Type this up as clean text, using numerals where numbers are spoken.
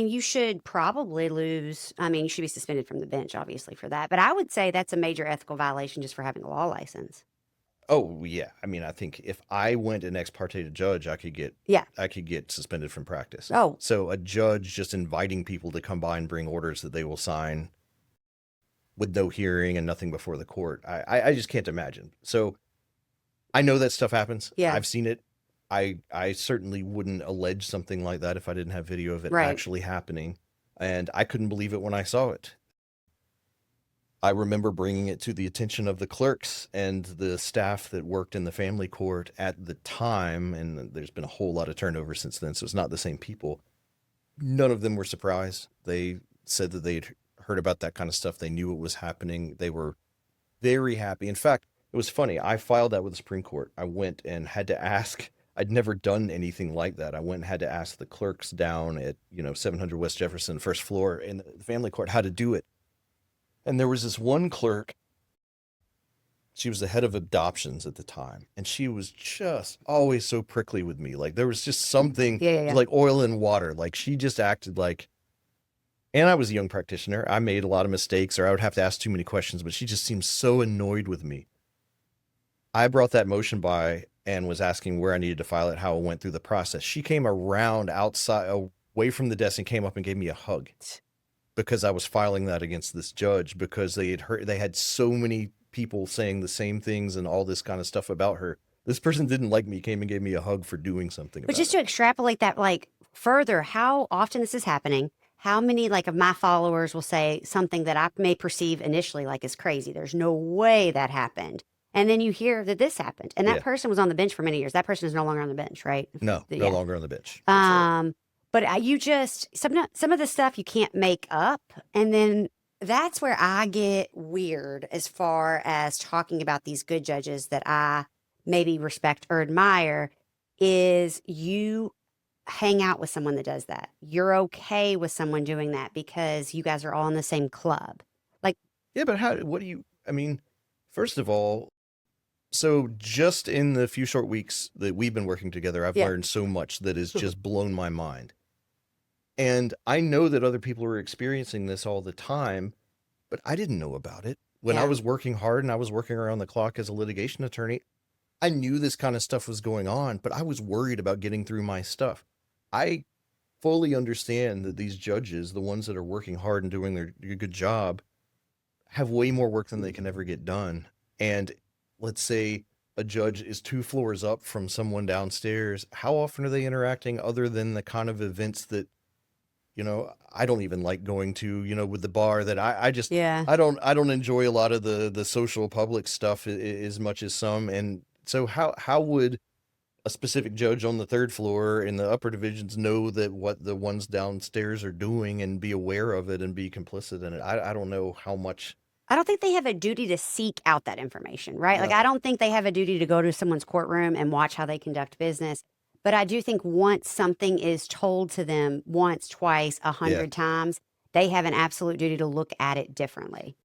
mean, you should probably lose. I mean, you should be suspended from the bench, obviously, for that. But I would say that's a major ethical violation just for having a law license. Oh yeah, I mean, I think if I went an ex parte to judge, Yeah. I could get suspended from practice. Oh, So a judge just inviting people to come by and bring orders that they will sign with no hearing and nothing before the court, I just can't imagine. So I know that stuff happens. yeah. I've seen it. I certainly wouldn't allege something like that if I didn't have video of it Right. actually happening, and I couldn't believe it when I saw it. I remember bringing it to the attention of the clerks and the staff that worked in the family court at the time, and there's been a whole lot of turnover since then, so it's not the same people. None of them were surprised. They said that they'd heard about that kind of stuff. They knew it was happening. They were very happy. In fact, it was funny. I filed that with the Supreme Court. I went and had to ask. I'd never done anything like that. I went and had to ask the clerks down at 700 West Jefferson, first floor in the family court, how to do it. And there was this one clerk. She was the head of adoptions at the time, and she was just always so prickly with me. Like there was just something Yeah, yeah, yeah. like oil and water. Like she just acted like, and I was a young practitioner. I made a lot of mistakes, or I would have to ask too many questions, but she just seemed so annoyed with me. I brought that motion by and was asking where I needed to file it, how it went through the process. She came around outside, away from the desk, and came up and gave me a hug because I was filing that against this judge because they had so many people saying the same things and all this kind of stuff about her. This person didn't like me, came and gave me a hug for doing something But about just it. to extrapolate that like further, how often this is happening, how many like of my followers will say something that I may perceive initially like is crazy. There's no way that happened. And then you hear that this happened. And that Yeah. person was on the bench for many years. That person is no longer on the bench, right? No, no Yeah. longer on the bench. That's right. But you just some of the stuff you can't make up, and then that's where I get weird as far as talking about these good judges that I maybe respect or admire. Is you hang out with someone that does that? You're okay with someone doing that because you guys are all in the same club. Like, Yeah, but what do you, I mean, first of all, so just in the few short weeks that we've been working together, I've yeah, learned so much that has just blown my mind. And I know that other people are experiencing this all the time, but I didn't know about it. When I yeah. was working hard and I was working around the clock as a litigation attorney, I knew this kind of stuff was going on, but I was worried about getting through my stuff. I fully understand that these judges, the ones that are working hard and doing their good job, have way more work than they can ever get done. And let's say a judge is 2 floors up from someone downstairs. How often are they interacting other than the kind of events that, I don't even like going to, with the bar that I just, Yeah. I don't enjoy a lot of the social public stuff as much as some. And so how would a specific judge on the third floor in the upper divisions know that what the ones downstairs are doing and be aware of it and be complicit in it? I don't know how much. I don't think they have a duty to seek out that information, right? Like, I No. don't think they have a duty to go to someone's courtroom and watch how they conduct business. But I do think once something is told to them once, twice, a Yeah. hundred times, they have an absolute duty to look at it differently.